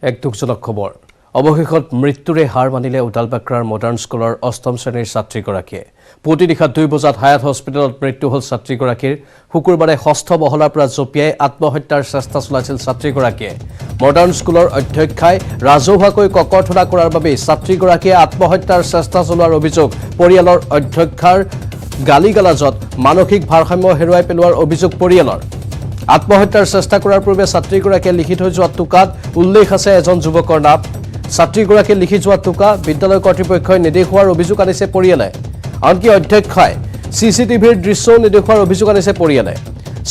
এক দুখজনক খবৰ অৱশেষত মৃত্যুৰে হাৰ মানিলে উদালবাক্ৰাৰ মডাৰ্ণ স্কুলৰ অষ্টম শ্ৰেণীৰ ছাত্ৰীগৰাকীয়ে পুৱতি নিশা 2 বজাত হায়াত হস্পিটেলত মৃত্যু হ'ল ছাত্ৰীগৰাকীৰ শুকুৰবাৰে ষষ্ঠ মহলাৰ পৰা জঁপিয়াই আত্মহত্যাৰ চেষ্টা চলাইছিল ছাত্ৰীগৰাকীয়ে মডাৰ্ণ স্কুলৰ অধ্যক্ষাই ৰাজহুৱাকৈ ককৰ্থনা কৰাৰ বাবে ছাত্ৰীগৰাকীয়ে আত্মহত্যাৰ চেষ্টা চলোৱাৰ অভিযোগ পৰিয়ালৰ অধ্যক্ষাৰ গালিগালাজত মানসিক ভাৰসাম্য হেৰুৱাই পেলোৱাৰ অভিযোগ পৰিয়ালৰ আত্মহত্যাৰ চেষ্টা কৰাৰ পূৰ্বে ছাত্ৰীগৰাকীয়ে লিখি থৈ যোৱা টোকাত উল্লেখ আছে এজন যুৱকৰ নাম ছাত্ৰীগৰাকীয়ে লিখি যোৱা টোকা বিদ্যালয় কৰ্তৃপক্ষই নেদেখুৱাৰ অভিযোগ আনিছে পৰিয়ালে আনকি অধ্যক্ষাই চিচিটিভিৰ দৃশ্যও নেদেখুৱাৰ অভিযোগ আনিছে পৰিয়ালে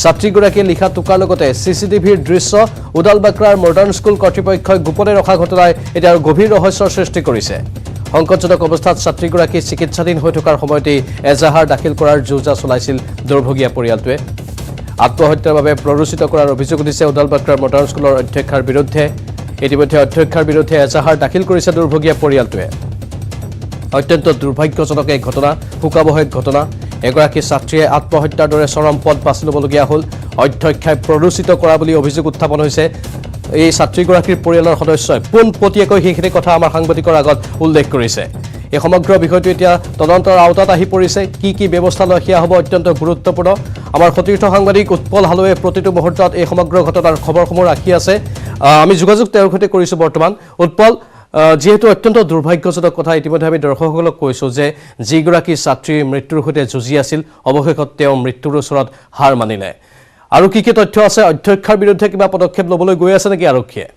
ছাত্ৰীগৰাকীয়ে লিখা টোকাৰ লগতে চিচিটিভিৰ দৃশ্য উদালবাক্ৰাৰ মডাৰ্ণ স্কুল কৰ্তৃপক্ষই গোপনে ৰখা ঘটনাই এতিয়া গভীৰ ৰহস্যৰ সৃষ্টি কৰিছে সংকটজনক অৱস্থাত ছাত্ৰীগৰাকী চিকিৎসাধীন হৈ থকাৰ সময়তে এজাহাৰ দাখিল কৰাৰ যোজা চলাইছিল দুৰ্ভগীয়া পৰিয়ালটোৱে আত্মহত্যাৰ বাবে প্ৰৰোচিত কৰাৰ অভিযোগ উঠিছে উদালবাক্ৰাৰ মডাৰ্ণ স্কুলৰ অধ্যক্ষাৰ বিৰুদ্ধে ইতিমধ্যে অধ্যক্ষাৰ বিৰুদ্ধে এজাহাৰ দাখিল কৰিছে দুৰ্ভগীয়া পৰিয়ালটোৱে অত্যন্ত দুৰ্ভাগ্যজনক এই ঘটনা শোকাবহ এক ঘটনা এগৰাকী ছাত্ৰীয়ে আত্মহত্যাৰ দৰে চৰম পথ বাছি ল'বলগীয়া হ'ল অধ্যক্ষাই প্ৰৰোচিত কৰা বুলি অভিযোগ উত্থাপন হৈছে এই ছাত্ৰীগৰাকীৰ পৰিয়ালৰ সদস্যই পোনপটীয়াকৈ সেইখিনি কথা আমাৰ সাংবাদিকৰ আগত উল্লেখ কৰিছে এই সমগ্ৰ বিষয়টো এতিয়া তদন্তৰ আওতাত আহি পৰিছে কি ব্যৱস্থা লয় সেয়া হ'ব অত্যন্ত গুৰুত্বপূৰ্ণ আমাৰ সতীৰ্থ সাংবাদিক উৎপল হালুৱে প্ৰতিটো মুহূৰ্তত এই সমগ্ৰ ঘটনাৰ খবৰসমূহ ৰাখি আছে আমি যোগাযোগ তেওঁৰ সৈতে কৰিছোঁ বৰ্তমান উৎপল যেহেতু অত্যন্ত দুৰ্ভাগ্যজনক কথা ইতিমধ্যে আমি দৰ্শকসকলক কৈছোঁ যে যিগৰাকী ছাত্ৰীৰ মৃত্যুৰ সৈতে যুঁজি আছিল অৱশেষত তেওঁ মৃত্যুৰ ওচৰত হাৰ মানিলে আৰু কি তথ্য আছে অধ্যক্ষাৰ বিৰুদ্ধে কিবা পদক্ষেপ ল'বলৈ গৈ আছে নেকি আৰক্ষীয়ে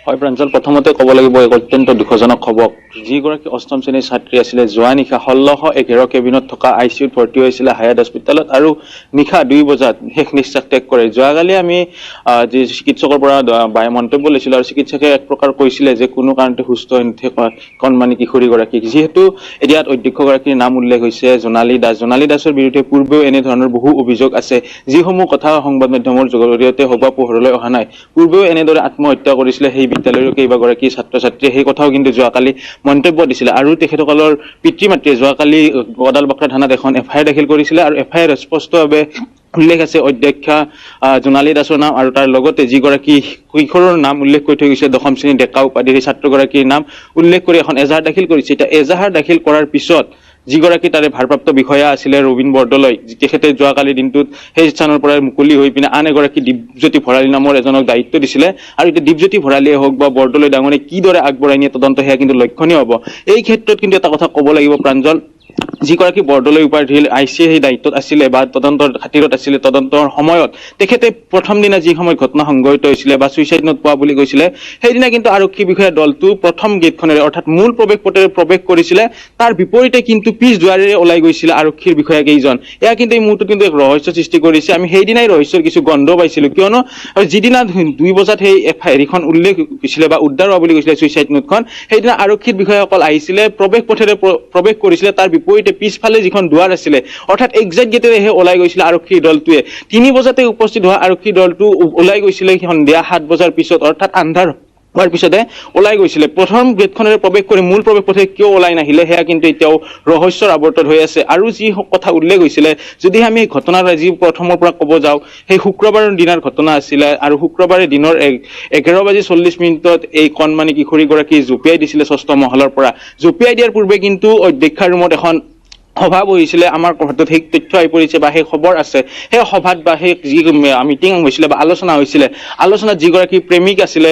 হয় প্ৰাঞ্জল প্ৰথমতে ক'ব লাগিব এক অত্যন্ত দুখজনক খবৰ যিগৰাকী অষ্টম শ্ৰেণীৰ ছাত্ৰী আছিলে যোৱা নিশা 1611 কেবিনত থকা আইচিইউত ভৰ্তি হৈছিলে হায়াত হস্পিটেলত আৰু নিশা 2 বজাত শেষ নিশ্বাস ত্যাগ কৰে যোৱাকালি আমি যি চিকিৎসকৰ পৰা মন্তব্য লৈছিলোঁ আৰু চিকিৎসকে এক প্ৰকাৰ কৈছিলে যে কোনো কাৰণতে সুস্থ হৈ নুঠে কণমানি কিশোৰীগৰাকীক যিহেতু এতিয়া অধ্যক্ষগৰাকীৰ নাম উল্লেখ হৈছে জোনালী দাসৰ বিৰুদ্ধে পূৰ্বেও এনে ধৰণৰ বহু অভিযোগ আছে যিসমূহ কথা সংবাদ মাধ্যমৰ জৰিয়তে হওক বা পোহৰলৈ অহা নাই পূৰ্বেও এনেদৰে আত্মহত্যা কৰিছিলে সেই বিদ্যালয়ৰ কেইবাগৰাকী ছাত্ৰ ছাত্ৰীয়ে সেই কথাও কিন্তু যোৱাকালি মন্তব্য দিছিলে আৰু তেখেতসকলৰ পিতৃ মাতৃয়ে যোৱাকালি উদালবাক্ৰা থানাত এখন এফআইআৰ দাখিল কৰিছিলে আৰু এফআইআৰ স্পষ্টভাৱে উল্লেখ আছে অধ্যক্ষা জোনালী দাসৰ নাম আৰু তাৰ লগতে যিগৰাকী কিশোৰৰ নাম উল্লেখ কৰি থৈ গৈছে দশম শ্ৰেণীৰ ডেকা উপাধিৰ ছাত্ৰগৰাকীৰ নাম উল্লেখ কৰি এখন এজাহাৰ দাখিল কৰিছে এতিয়া এজাহাৰ দাখিল কৰাৰ পিছত যিগৰাকী তাৰে ভাৰপ্ৰাপ্ত বিষয়া আছিলে ৰবীন বৰদলৈ তেখেতে যোৱাকালি দিনটোত সেই স্থানৰ পৰা মুকলি হৈ পিনে আন এগৰাকী দীপজ্যোতি ভৰালী নামৰ এজনক দায়িত্ব দিছিলে আৰু এতিয়া দীপজ্যোতি ভৰালীয়ে হওক বা বৰদলৈ ডাঙৰীয়ে কিদৰে আগবঢ়াই নিয়ে তদন্ত সেয়া কিন্তু লক্ষণীয় হ'ব এই ক্ষেত্ৰত কিন্তু এটা কথা ক'ব লাগিব প্ৰাঞ্জল যিগৰাকী বৰদলৈ উপাধিৰ আইচিয়ে সেই দায়িত্বত আছিলে বা তদন্তৰ খাতিৰত আছিলে তদন্তৰ সময়ত তেখেতে প্ৰথম দিনা যি সময়ত ঘটনা সংঘটিত হৈছিলে বা ছুইচাইড নোট পোৱা বুলি কৈছিলে সেইদিনা কিন্তু আৰক্ষী বিষয়া দলটো প্ৰথম গেটখনেৰে অৰ্থাৎ মূল প্ৰৱেশ পথেৰে প্ৰৱেশ কৰিছিলে তাৰ বিপৰীতে কিন্তু পিছ দুৱাৰেৰে ওলাই গৈছিলে আৰক্ষীৰ বিষয়া কেইজন এয়া কিন্তু এই মুহূৰ্তত কিন্তু এক ৰহস্য সৃষ্টি কৰিছে আমি সেইদিনাই ৰহস্যৰ কিছু গন্ধ পাইছিলোঁ কিয়নো যিদিনা 2 বজাত সেই এফআইআৰখন উল্লেখ হৈছিলে বা উদ্ধাৰ হোৱা বুলি কৈছিলে ছুইচাইড নোটখন সেইদিনা আৰক্ষীৰ বিষয়াসকল আহিছিলে প্ৰৱেশ পথেৰে প্ৰৱেশ কৰিছিলে তাৰ বিপৰীতে পিছফালে যিখন দুৱাৰ আছিলে অৰ্থাৎ এক্সাইট গেটেৰেহে ওলাই গৈছিলে আৰক্ষী দলটোৱে 3 বজাতে উপস্থিত হোৱা আৰক্ষী দলটো ওলাই গৈছিলে সন্ধিয়া 7 বজাৰ পিছত অৰ্থাৎ আন্ধাৰ হোৱাৰ পিছতে ওলাই গৈছিলে প্ৰথম গেটখনেৰে প্ৰৱেশ কৰি মূল প্ৰৱেশ পথে কিয় ওলাই নাহিলে সেয়া কিন্তু এতিয়াও ৰহস্যৰ আৱৰ্তত হৈ আছে আৰু যি কথা উল্লেখ হৈছিলে যদি আমি এই ঘটনাৰ আজি প্ৰথমৰ পৰা ক'ব যাওঁ সেই শুক্ৰবাৰৰ দিনৰ ঘটনা আছিলে আৰু শুক্ৰবাৰে দিনৰ 11:40 এই কণমানি কিশোৰীগৰাকী জঁপিয়াই দিছিলে ষষ্ঠ মহলাৰ পৰা জঁপিয়াই দিয়াৰ পূৰ্বে কিন্তু অধ্যক্ষাৰ ৰুমত এখন সভা বহিছিলে আমাৰ হাতত সেই তথ্য আহি পৰিছে বা সেই খবৰ আছে সেই সভাত বা সেই যি মিটিং হৈছিলে বা আলোচনাত যিগৰাকী প্ৰেমিক আছিলে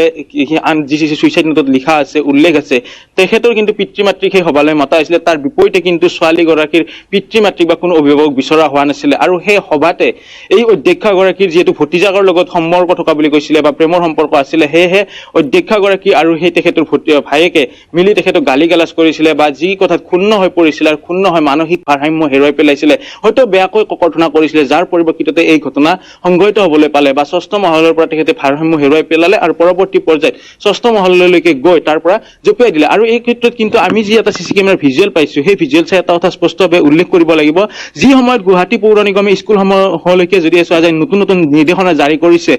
যি ছুইচাইড নোটত লিখা আছে উল্লেখ আছে তেখেতৰ কিন্তু পিতৃ মাতৃক সেই সভালৈ মতা হৈছিলে তাৰ বিপৰীতে কিন্তু ছোৱালীগৰাকীৰ পিতৃ মাতৃক বা কোনো অভিভাৱক বিচৰা হোৱা নাছিলে আৰু সেই সভাতে এই অধ্যক্ষাগৰাকীৰ যিহেতু ভতিজাকৰ লগত সম্পৰ্ক থকা বুলি কৈছিলে বা প্ৰেমৰ সম্পৰ্ক আছিলে সেয়েহে অধ্যক্ষাগৰাকী আৰু সেই তেখেতৰ ভায়েকে মিলি তেখেতক গালিগালাজ কৰিছিলে বা যি কথাত ক্ষুণ্ণ হৈ পৰিছিলে আৰু ক্ষুণ্ণ হৈ মানসিক ভাৰসাম্য হেৰুৱাই পেলাইছিলে হয়তো বেয়াকৈ ককৰ্থনা কৰিছিলে যাৰ পৰিপ্ৰেক্ষিততে এই ঘটনা সংঘটিত হ'বলৈ পালে বা ষষ্ঠ মহলৰ পৰা তেখেতে ভাৰসাম্য হেৰুৱাই পেলালে আৰু পৰৱৰ্তী পৰ্যায়ত ষষ্ঠ মহললৈকে গৈ তাৰ পৰা জঁপিয়াই দিলে আৰু এই ক্ষেত্ৰত কিন্তু আমি যি এটা চিচি কেমেৰাৰ ভিজুৱেল পাইছোঁ সেই ভিজুৱেল চাই এটা কথা স্পষ্টভাৱে উল্লেখ কৰিব লাগিব যি সময়ত গুৱাহাটী পৌৰ নিগমে স্কুলসমূহলৈকে যদি চোৱা যায় নতুন নিৰ্দেশনা জাৰি কৰিছে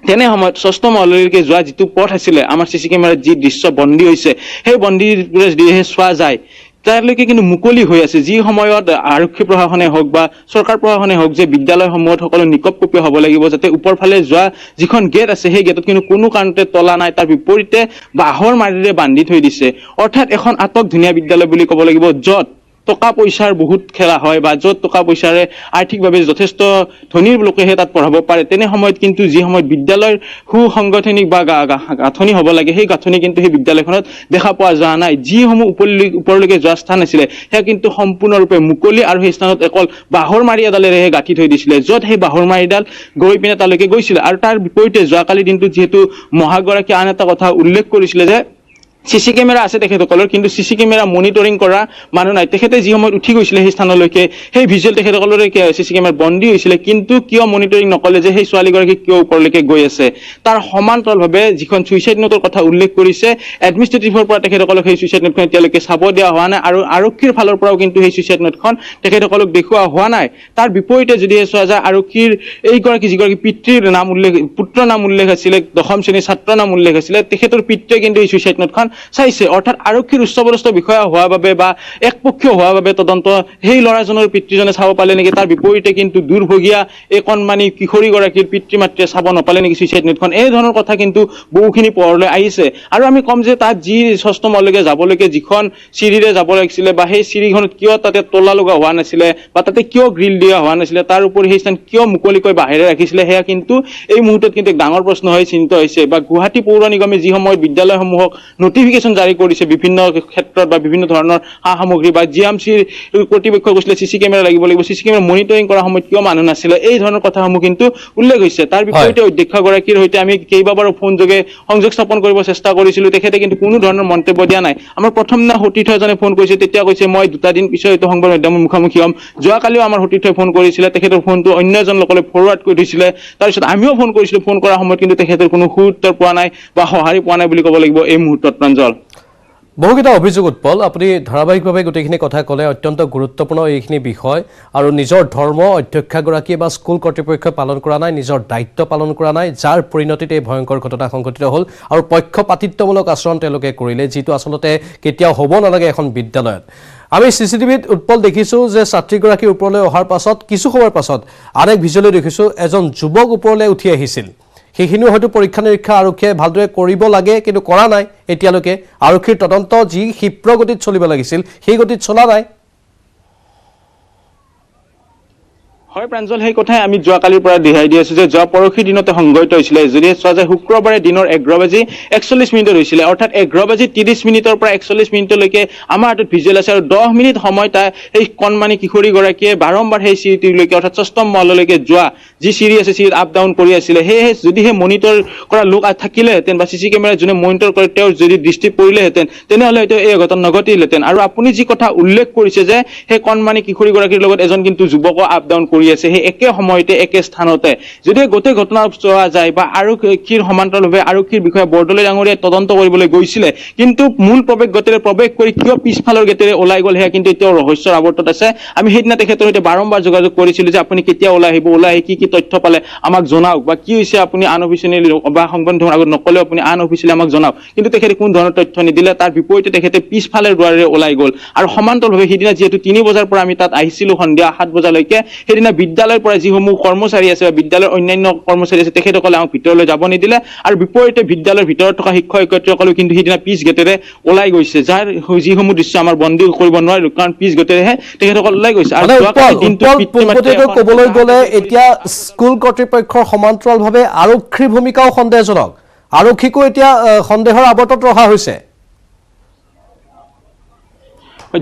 তেনে সময়ত ষষ্ঠ মহললৈকে যোৱা যিটো পথ আছিলে আমাৰ চিচি কেমেৰাত যি দৃশ্য বন্দী হৈছে সেই বন্দীবোৰে যদিহে চোৱা যায় তাৰলৈকে কিন্তু মুকলি হৈ আছে, যি সময়ত আৰক্ষী প্ৰশাসনে হওক বা চৰকাৰ প্ৰশাসনে হওক যে বিদ্যালয়সমূহত সকলো নিকপকপীয়া হ'ব লাগিব, যাতে ওপৰ ফালে যোৱা যিখন গেট আছে সেই গেটত কিন্তু কোনো কাৰণতে তলা নাই, তাৰ বিপৰীতে বাঁহৰ মাৰিৰে বান্ধি থৈ দিছে। অৰ্থাৎ এখন আটক ধুনীয়া বিদ্যালয় বুলি ক'ব লাগিব, য'ত টকা পইচাৰ বহুত খেলা হয় বা য'ত টকা পইচাৰে আৰ্থিকভাৱে যথেষ্ট ধনীৰ লোকেহে তাত পঢ়াব পাৰে। তেনে সময়ত কিন্তু যি সময়ত বিদ্যালয়ৰ সুসংগঠনিক বা গাঁথনি হ'ব লাগে, সেই গাঁথনি কিন্তু সেই বিদ্যালয়খনত দেখা পোৱা যোৱা নাই। যিসমূহ ওপৰলৈকে যোৱা স্থান আছিলে সেয়া কিন্তু সম্পূৰ্ণৰূপে মুকলি, আৰু সেই স্থানত অকল বাঁহৰ মাৰি এডালেৰেহে গাঁঠি থৈ দিছিলে, য'ত সেই বাঁহৰ মাৰিডাল গৈ পিনে তালৈকে গৈছিলে। আৰু তাৰ বিপৰীতে যোৱাকালি দিনটোত যিহেতু মহাগৰাকীয়ে আন এটা কথা উল্লেখ কৰিছিলে যে চিচি কেমেৰা আছে তেখেতসকলৰ, কিন্তু চিচি কেমেৰা মনিটৰিং কৰা মানুহ নাই। তেখেতে যি সময়ত উঠি গৈছিলে সেই স্থানলৈকে, সেই ভিজুৱেল তেখেতসকলৰে চিচি কেমেৰাত বন্দী হৈছিলে, কিন্তু কিয় মনিটৰিং নকলে যে সেই ছোৱালীগৰাকী কিয় ওপৰলৈকে গৈ আছে। তাৰ সমান্তৰালভাৱে যিখন ছুইচাইড নোটৰ কথা উল্লেখ কৰিছে, এডমিনিষ্ট্ৰেটিভৰ পৰা তেখেতসকলক সেই ছুইচাইড নোটখন এতিয়ালৈকে চাব দিয়া হোৱা নাই, আৰু আৰক্ষীৰ ফালৰ পৰাও কিন্তু সেই ছুইচাইড নোটখন তেখেতসকলক দেখুওৱা হোৱা নাই। তাৰ বিপৰীতে যদি চোৱা যায়, আৰক্ষীৰ এইগৰাকী যিগৰাকী পিতৃৰ নাম উল্লেখ, পুত্ৰৰ নাম উল্লেখ আছিলে, 10ম শ্ৰেণীৰ ছাত্ৰৰ নাম উল্লেখ আছিলে, তেখেতৰ পিতৃয়ে কিন্তু এই ছুইচাইড নোটখন চাইছে। অৰ্থাৎ আৰক্ষীৰ উচ্চপদস্থ বিষয়া হোৱা বাবে বা একপক্ষীয় হোৱা বাবে তদন্ত সেই ল'ৰাজনৰ পিতৃজনে চাব পালে নেকি, তাৰ বিপৰীতে কিন্তু দুৰ্ভগীয়া এই কণমানি কিশোৰীগৰাকীৰ পিতৃ মাতৃয়ে চাব নাপালে নেকি ছুইচাইড নোটখন। এই ধৰণৰ কথা কিন্তু বহুখিনি পোহৰলৈ আহিছে। আৰু আমি ক'ম যে তাত যি 6ষ্ঠ মাললৈকে যাবলৈকে যিখন চিৰিৰে যাব লাগিছিলে, বা সেই চিৰিখনত কিয় তাতে তলা লগা হোৱা নাছিলে, বা তাতে কিয় গ্ৰিল দিয়া হোৱা নাছিলে, তাৰ উপৰি সেই স্থান কিয় মুকলিকৈ বাহিৰে ৰাখিছিলে, সেয়া কিন্তু এই মুহূৰ্তত কিন্তু এক ডাঙৰ প্ৰশ্ন হৈ চিন্তিত হৈছে। বা গুৱাহাটী পৌৰ নিগমে যি সময়ত বিদ্যালয়সমূহক নটিফিকেশ্যন জাৰি কৰিছে বিভিন্ন ক্ষেত্ৰত বা বিভিন্ন ধৰণৰ সা সামগ্ৰী, বা GMCৰ কৰ্তৃপক্ষই কৈছিলে চিচি কেমেৰা লাগিব, চিচি কেমেৰা মনিটৰিং কৰাৰ সময়ত কিয় মানুহ নাছিলে, এই ধৰণৰ কথাসমূহ কিন্তু উল্লেখ হৈছে। তাৰ বিপৰীতে অধ্যক্ষগৰাকীৰ সৈতে আমি কেইবাবাৰো ফোনযোগে সংযোগ স্থাপন কৰিব চেষ্টা কৰিছিলো, তেখেতে কিন্তু কোনো ধৰণৰ মন্তব্য দিয়া নাই। আমাৰ প্ৰথম দিনা সতীৰ্থ এজনে ফোন কৰিছে, তেতিয়া কৈছে মই 2টা দিন পিছত এইটো সংবাদ মাধ্যমৰ মুখামুখি হ'ম। যোৱাকালিও আমাৰ সতীৰ্থই ফোন কৰিছিলে, তেখেতৰ ফোনটো অন্য এজন লোকলৈ ফৰৱাৰ্ড কৰি থৈছিলে। তাৰপিছত আমিও ফোন কৰিছিলো, ফোন কৰাৰ সময়ত কিন্তু তেখেতৰ কোনো সুউত্তৰ পোৱা নাই বা সঁহাৰি পোৱা নাই বুলি ক'ব লাগিব এই মুহূৰ্তত। প্ৰাঞ্জল, বহুকেইটা অভিযোগ উৎপল, আপুনি ধাৰাবাহিকভাৱে গোটেইখিনি কথা ক'লে, অত্যন্ত গুৰুত্বপূৰ্ণ এইখিনি বিষয়। আৰু নিজৰ ধৰ্ম অধ্যক্ষগৰাকীয়ে বা স্কুল কৰ্তৃপক্ষই পালন কৰা নাই, নিজৰ দায়িত্ব পালন কৰা নাই, যাৰ পৰিণতিত এই ভয়ংকৰ ঘটনা সংঘটিত হ'ল। আৰু পক্ষপাতিত্বমূলক আচৰণ তেওঁলোকে কৰিলে, যিটো আচলতে কেতিয়াও হ'ব নালাগে এখন বিদ্যালয়ত। আমি CCTVত উৎপল দেখিছোঁ যে ছাত্ৰীগৰাকী ওপৰলৈ অহাৰ পাছত কিছু সময়ৰ পাছত আন এক ভিজুৱেলো দেখিছোঁ, এজন যুৱক ওপৰলৈ উঠি আহিছিল। সেইখিনিও হয়তো পৰীক্ষা নিৰীক্ষা আৰক্ষীয়ে ভালদৰে কৰিব লাগে, কিন্তু কৰা নাই এতিয়ালৈকে। আৰক্ষীৰ তদন্ত যি ক্ষীপ্ৰ গতিত চলিব লাগিছিল সেই গতিত চলা নাই। হয় প্ৰাঞ্জল, সেই কথাই আমি যোৱাকালিৰ পৰা দিহাই দি আছো যে যোৱা পৰহি দিনতে সংঘটিত হৈছিলে। যদি চোৱা যায় শুক্ৰবাৰে দিনৰ 11:41 হৈছিলে, অৰ্থাৎ 11:30 পৰা 41 আমাৰ হাতত ভিজুৱেল আছে। আৰু 10 মিনিট সময় সেই কণমানি কিশোৰীগৰাকীয়ে বাৰম্বাৰ সেই চিৰিটিলৈকে, অৰ্থাৎ 6ষ্ঠ মহললৈকে যোৱা যি চিৰি আছে চিৰিত আপ ডাউন কৰি আছিলে। সেয়েহে যদিহে মনিটৰ কৰা লোক থাকিলেহেঁতেন বা চিচি কেমেৰা যোনে মনিটৰ কৰে তেওঁৰ যদি দৃষ্টি পৰিলেহেঁতেন, তেনেহ'লে হয়তো এই ঘটনা নঘটিলহেঁতেন। আৰু আপুনি যি কথা উল্লেখ কৰিছে যে সেই কণমানি কিশোৰীগৰাকীৰ লগত এজন কিন্তু যুৱকো আপ ডাউন কৰি আছে সেই একে সময়তে একে স্থানতে, যদি গোটেই ঘটনা চোৱা যায় বা আৰক্ষীৰ সমান্তৰালভাৱে আৰক্ষীৰ বিষয়া বৰদলৈ ডাঙৰীয়াই তদন্ত কৰিবলৈ গৈছিলে, কিন্তু মূল প্ৰৱেশ গেটেৰে প্ৰৱেশ কৰি কিয় পিছফালৰ গেটেৰে ওলাই গ'ল সেয়া কিন্তু এতিয়াও ৰহস্যৰ আৱৰ্তত আছে। আমি সেইদিনা তেখেতৰ সৈতে বাৰম্বাৰ যোগাযোগ কৰিছিলো যে আপুনি কেতিয়া ওলাই আহিব, ওলাই আহি কি তথ্য পালে আমাক জনাওক, বা কি হৈছে আপুনি আন অফিচিয়েলি বা সংবাদ মাধ্যমৰ আগত নকলেও আপুনি আন অফিচিয়েলি আমাক জনাওক। কিন্তু তেখেতে কোনো ধৰণৰ তথ্য নিদিলে। তাৰ বিপৰীতে তেখেতে পিছফালে দুৱাৰেৰে ওলাই গ'ল। আৰু সমান্তৰালভাৱে সেইদিনা যিহেতু 3 বজাৰ পৰা আমি তাত আহিছিলো সন্ধিয়া 7 বজালৈকে, সেইদিনা বিদ্যালয়ৰ পৰা যিসমূহ কৰ্মচাৰী আছে বা বিদ্যালয়ৰ অন্যান্য কৰ্মচাৰী আছে তেখেতসকলে আমাক ভিতৰলৈ যাব নিদিলে। আৰু বিপৰীতে বিদ্যালয়ৰ ভিতৰত থকা শিক্ষক শিক্ষয়িত্ৰীসকলেও কিন্তু সেইদিনা পিছ গেটেৰে ওলাই গৈছে, যাৰ যিসমূহ দৃশ্য আমাৰ বন্দী কৰিব নোৱাৰিলো, কাৰণ পিছ গেটেৰেহে তেখেতসকল ওলাই গৈছে। আৰু ক'বলৈ গ'লে এতিয়া স্কুল কৰ্তৃপক্ষৰ সমান্তৰালভাৱে আৰক্ষীৰ ভূমিকাও সন্দেহজনক। আৰক্ষীকো এতিয়া সন্দেহৰ আৱৰ্তত ৰখা হৈছে।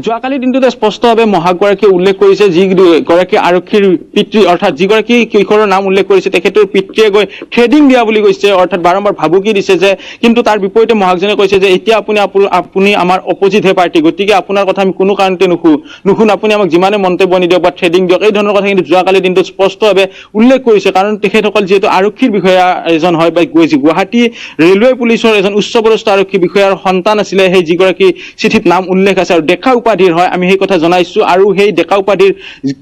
যোৱাকালি দিনটোতে স্পষ্টভাৱে মহাগৰাকীয়ে উল্লেখ কৰিছে, যিগৰাকী আৰক্ষীৰ পিতৃ অৰ্থাৎ যিগৰাকী কিশোৰৰ নাম উল্লেখ কৰিছে তেখেতৰ পিতৃয়ে গৈ থ্ৰেডিং দিয়া বুলি কৈছে, অৰ্থাৎ বাৰম্বাৰ ভাবুকি দিছে যে, কিন্তু তাৰ বিপৰীতে মহাকজনে কৈছে যে এতিয়া আপুনি আমাৰ অপজিটহে পাৰ্টি, গতিকে আপোনাৰ কথা আমি কোনো কাৰণতে নুশুন, আপুনি আমাক যিমানে মন্তব্য নিদিয়ক বা থ্ৰেডিং দিয়ক, এই ধৰণৰ কথা কিন্তু যোৱাকালি দিনটোত স্পষ্টভাৱে উল্লেখ কৰিছে। কাৰণ তেখেতসকল যিহেতু আৰক্ষীৰ বিষয়া এজন হয় বা গুৱাহাটী ৰেলৱে পুলিচৰ এজন উচ্চপদস্থ আৰক্ষী বিষয়াৰ সন্তান আছিলে সেই যিগৰাকী চিঠিত নাম উল্লেখ আছে। আৰু দেখা উপাধিৰ হয় আমি সেই কথা জনাইছো আৰু সেই ডেকা উপাধিৰ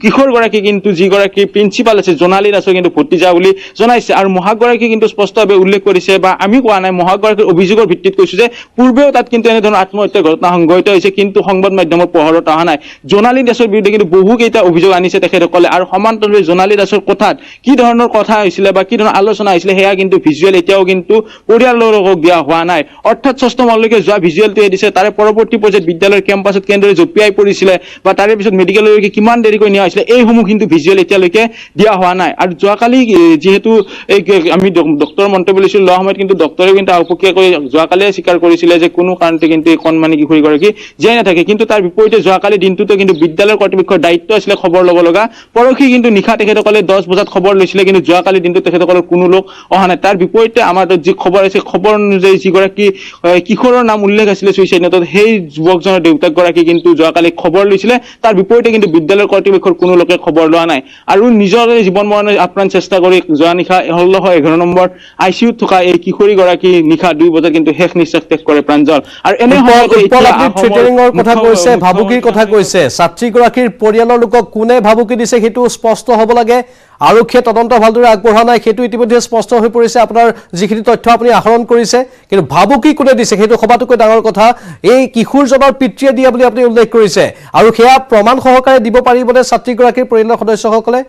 কিশোৰগৰাকী কিন্তু যিগৰাকী প্ৰিন্সিপাল আছে জোনালী দাসক কিন্তু ভতিজা বুলি জনাইছে আৰু মহাগৰাকী কিন্তু স্পষ্টভাৱে উল্লেখ কৰিছে বা আমি কোৱা নাই মহাগৰাকীৰ অভিযোগৰ ভিত্তিত কৈছো যে পূৰ্বেও তাত কিন্তু এনেধৰণৰ আত্মহত্যাৰ ঘটনা সংঘটিত হৈছে কিন্তু সংবাদ মাধ্যমৰ পোহৰত অহা নাই জোনালী দাসৰ বিৰুদ্ধে কিন্তু বহুকেইটা অভিযোগ আনিছে তেখেতসকলে আৰু সমান্তৰালভাৱে জোনালী দাসৰ কথাত কি ধৰণৰ কথা হৈছিলে বা কি ধৰণৰ আলোচনা হৈছিলে সেয়া কিন্তু ভিজুৱেল এতিয়াও কিন্তু পৰিয়ালৰ লোকক দিয়া হোৱা নাই অৰ্থাৎ 6ষ্ঠ মানলৈকে যোৱা ভিজুৱেলটোৱে দিছে তাৰে পৰৱৰ্তী পৰ্যায়ত বিদ্যালয়ৰ কেম্পাছত কেনেদৰে জঁপিয়াই পৰিছিলে বা তাৰে পিছত মেডিকেললৈকে কিমান দেৰিকৈ নিয়া হৈছিলে এইসমূহ কিন্তু ভিজুৱেল এতিয়ালৈকে দিয়া হোৱা নাই আৰু যোৱাকালি যেহেতু আমি ডক্টৰৰ মন্তব্য লৈছিলো লোৱা সময়ত কিন্তু ডক্টৰে কিন্তু আওপকীয়াকৈ যোৱাকালিয়ে স্বীকাৰ কৰিছিলে যে কোনো কাৰণতে কিন্তু এই কণমানি কিশোৰীগৰাকী জীয়াই নাথাকে কিন্তু তাৰ বিপৰীতে যোৱাকালি দিনটোতো কিন্তু বিদ্যালয়ৰ কৰ্তৃপক্ষৰ দায়িত্ব আছিলে খবৰ ল'ব লগা পৰহি কিন্তু নিশা তেখেতসকলে 10 বজাত খবৰ লৈছিলে কিন্তু যোৱাকালি দিনটো তেখেতসকলৰ কোনো লোক অহা নাই তাৰ বিপৰীতে আমাৰ যি খবৰ আছে খবৰ অনুযায়ী যিগৰাকী কিশোৰৰ নাম উল্লেখ আছিলে ছুইচাইড নোটত সেই যুৱকজনৰ দেউতাকগৰাকী কিন্তু যোৱাকালি খবৰ লৈছিলে তাৰ বিপৰীতে কিন্তু বিদ্যালয়ৰ কৰ্তৃপক্ষৰ কোনো লোকে খবৰ লোৱা নাই আৰু নিজৰ জীৱন মৰণৰ আপ্ৰাণ চেষ্টা কৰি যোৱা নিশা 1611 নম্বৰ আইচিইউত থকা এই কিশোৰীগৰাকী নিশা 2 বজাত কিন্তু শেষ নিশ্বাস ত্যাগ কৰে প্ৰাঞ্জল আৰু এনে থ্ৰেটাৰিঙৰ কথা কৈছে ভাবুকিৰ কথা কৈছে ছাত্ৰীগৰাকীৰ পৰিয়ালৰ লোকক কোনে ভাবুকি দিছে সেইটো স্পষ্ট হ'ব লাগে আৰক্ষীয়ে তদন্ত ভালদৰে আগবঢ়া নাই সেইটো ইতিমধ্যে স্পষ্ট হৈ পৰিছে আপোনাৰ যিখিনি তথ্য আপুনি আহৰণ কৰিছে কিন্তু ভাবুকি কোনে দিছে সেইটো সবাতোকৈ ডাঙৰ কথা এই কিশোৰজনৰ পিতৃয়ে দিয়া বুলি আপুনি উল্লেখ কৰিছে আৰু সেয়া প্ৰমাণ সহকাৰে দিব পাৰিবনে ছাত্ৰীগৰাকীৰ পৰিয়ালৰ সদস্যসকলে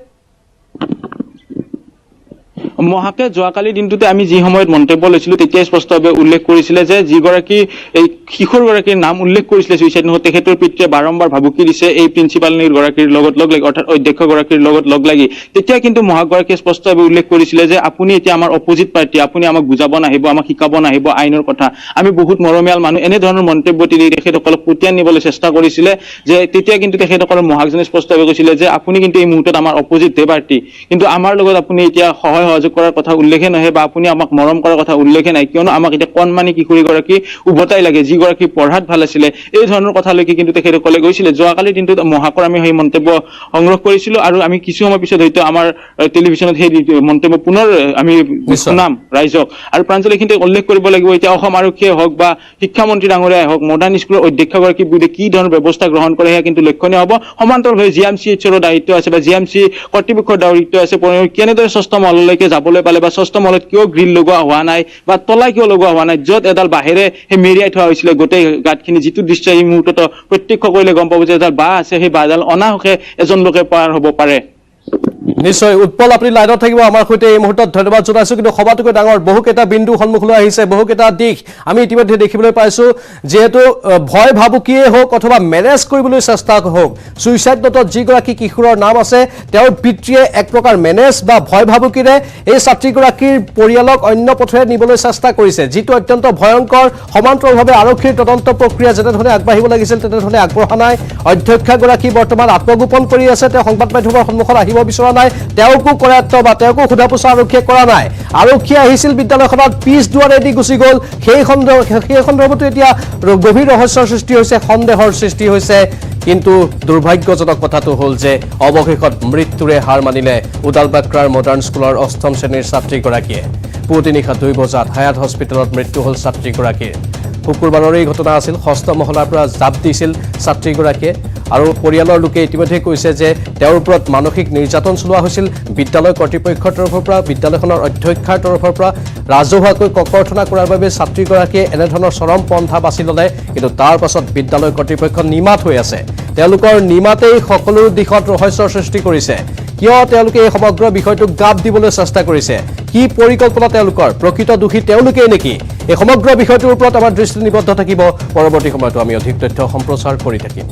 মহাকে যোৱাকালি দিনটোতে আমি যি সময়ত মন্তব্য লৈছিলো তেতিয়া স্পষ্টভাৱে উল্লেখ কৰিছিলে যে যিগৰাকী এই কিশোৰগৰাকীৰ নাম উল্লেখ কৰিছিলে ছুইচাইড নোট তেখেতৰ পিতৃয়ে বাৰম্বাৰ ভাবুকি দিছে এই প্ৰিন্সিপালগৰাকীৰ লগত লগ লাগি অৰ্থাৎ অধ্যক্ষগৰাকীৰ লগত লগ লাগি তেতিয়া কিন্তু মহাগৰাকীয়ে স্পষ্টভাৱে উল্লেখ কৰিছিলে যে আপুনি এতিয়া আমাৰ অপোজিট পাৰ্টি আপুনি আমাক বুজাব নাহিব আমাক শিকাব নাহিব আইনৰ কথা আমি বহুত মৰমীয়াল মানুহ এনেধৰণৰ মন্তব্য দি তেখেতসকলক পুতিয়ান নিবলৈ চেষ্টা কৰিছিলে যে তেতিয়া কিন্তু তেখেতসকলৰ মহাজনে স্পষ্টভাৱে কৈছিলে যে আপুনি কিন্তু এই মুহূৰ্তত আমাৰ অপোজিট পাৰ্টি কিন্তু আমাৰ লগত আপুনি এতিয়া সহায় সহযোগ কৰাৰ কথা উল্লেখে নহয় বা আপুনি আমাক মৰম কৰাৰ কথা উল্লেখে নাই কিয়নো আমাক এতিয়া কণমানি কিশোৰীগৰাকী উভতাই লাগে যিগৰাকী পঢ়াত ভাল আছিলে এই ধৰণৰ কথালৈকে কিন্তু তেখেতসকলে গৈছিলে যোৱাকালি দিনটোত মহাকৰ আমি সেই মন্তব্য সংগ্ৰহ কৰিছিলো আৰু আমি কিছু সময় পিছত হয়তো আমাৰ টেলিভিছনত সেই মন্তব্য পুনৰ আমি শুনাম ৰাইজক আৰু প্ৰাঞ্জল এইখিনিতে উল্লেখ কৰিব লাগিব এতিয়া অসম আৰক্ষীয়ে হওক বা শিক্ষামন্ত্ৰী ডাঙৰীয়াই হওক মডাৰ্ণ স্কুলৰ অধ্যক্ষগৰাকীৰ বিৰুদ্ধে কি ধৰণৰ ব্যৱস্থা গ্ৰহণ কৰে সেয়া কিন্তু লক্ষণীয় হ'ব সমান্তৰালভাৱে জিএমচিএইচৰ দায়িত্ব আছে বা জিএমচি কৰ্তৃপক্ষৰ দায়িত্ব আছে কেনেদৰে 6ষ্ঠ মহললৈকে যাবলৈ পালে বা 6ষ্ঠ মহলত কিয় গ্ৰিল লগোৱা হোৱা নাই বা তলা কিয় লগোৱা হোৱা নাই য'ত এডাল বাহিৰে সেই মেৰিয়াই থোৱা হৈছিলে গোটেই গাঁতখিনি যিটো দৃশ্য এই মুহূৰ্তত প্ৰত্যক্ষ কৰিলে গম পাব যে এডাল বাঁহ আছে সেই বাঁহডাল অনাহকে এজন লোকে পাৰ হ'ব পাৰে নিশ্চয় উৎপল আপুনি লাইনত থাকিব আমাৰ সৈতে এই মুহূৰ্তত ধন্যবাদ জনাইছো কিন্তু সবাতোকৈ ডাঙৰ বহুকেইটা বিন্দু সন্মুখলৈ আহিছে বহুকেইটা দিশ আমি ইতিমধ্যে দেখিবলৈ পাইছো যেহেতু ভয় ভাবুকিয়ে হওক অথবা মেনেজ কৰিবলৈ চেষ্টা হওক ছুইচাইড নোটত যিগৰাকী কিশোৰৰ নাম আছে তেওঁৰ পিতৃয়ে এক প্ৰকাৰ মেনেজ বা ভয় ভাবুকিৰে এই ছাত্ৰীগৰাকীৰ পৰিয়ালক অন্য পথেৰে নিবলৈ চেষ্টা কৰিছে যিটো অত্যন্ত ভয়ংকৰ সমান্তৰালভাৱে আৰক্ষীৰ তদন্ত প্ৰক্ৰিয়া যেনেধৰণে আগবাঢ়িব লাগিছিল তেনেধৰণে আগবঢ়া নাই অধ্যক্ষগৰাকী বৰ্তমান আত্মগোপন কৰি আছে তেওঁ সংবাদ মাধ্যমৰ সন্মুখত আহিব বিচৰা নাই তেওঁকো কৰায়ত্ব বা তেওঁকো সোধা পোছা আৰক্ষীয়ে কৰা নাই আৰক্ষী আহিছিল বিদ্যালয়খনত পিছ দুৱাৰেদি গুচি গ'ল সেই সন্দৰ্ভতো এতিয়া গভীৰ ৰহস্যৰ সৃষ্টি হৈছে সন্দেহৰ সৃষ্টি হৈছে কিন্তু দুৰ্ভাগ্যজনক কথাটো হ'ল যে অৱশেষত মৃত্যুৰে হাৰ মানিলে উদালবাক্ৰাৰ মডাৰ্ণ স্কুলৰ 8ম শ্ৰেণীৰ ছাত্ৰীগৰাকীয়ে পুৱতি নিশা 2 বজাত হায়াত হস্পিটেলত মৃত্যু হ'ল ছাত্ৰীগৰাকীৰ শুকুৰবাৰৰ এই ঘটনা আছিল 6ষ্ঠ মহলাৰ পৰা জাপ দিছিল ছাত্ৰীগৰাকীয়ে আৰু পৰিয়ালৰ লোকে ইতিমধ্যে কৈছে যে তেওঁৰ ওপৰত মানসিক নিৰ্যাতন চলোৱা হৈছিল বিদ্যালয় কৰ্তৃপক্ষৰ তৰফৰ পৰা বিদ্যালয়খনৰ অধ্যক্ষৰ তৰফৰ পৰা ৰাজহুৱাকৈ ককৰ্থনা কৰাৰ বাবে ছাত্ৰীগৰাকীয়ে এনেধৰণৰ চৰম পন্থা বাছি ল'লে কিন্তু তাৰ পাছত বিদ্যালয় কৰ্তৃপক্ষ নিমাত হৈ আছে তেওঁলোকৰ নিমাতেই সকলো দিশত ৰহস্যৰ সৃষ্টি কৰিছে কিয় তেওঁলোকে এই সমগ্ৰ বিষয়টোক গাপ দিবলৈ চেষ্টা কৰিছে কি পৰিকল্পনা তেওঁলোকৰ প্ৰকৃত দোষী তেওঁলোকেই নেকি এই সমগ্ৰ বিষয়টোৰ ওপৰত আমাৰ দৃষ্টি নিবদ্ধ থাকিব পৰৱৰ্তী সময়তো আমি অধিক তথ্য সম্প্ৰচাৰ কৰি থাকিম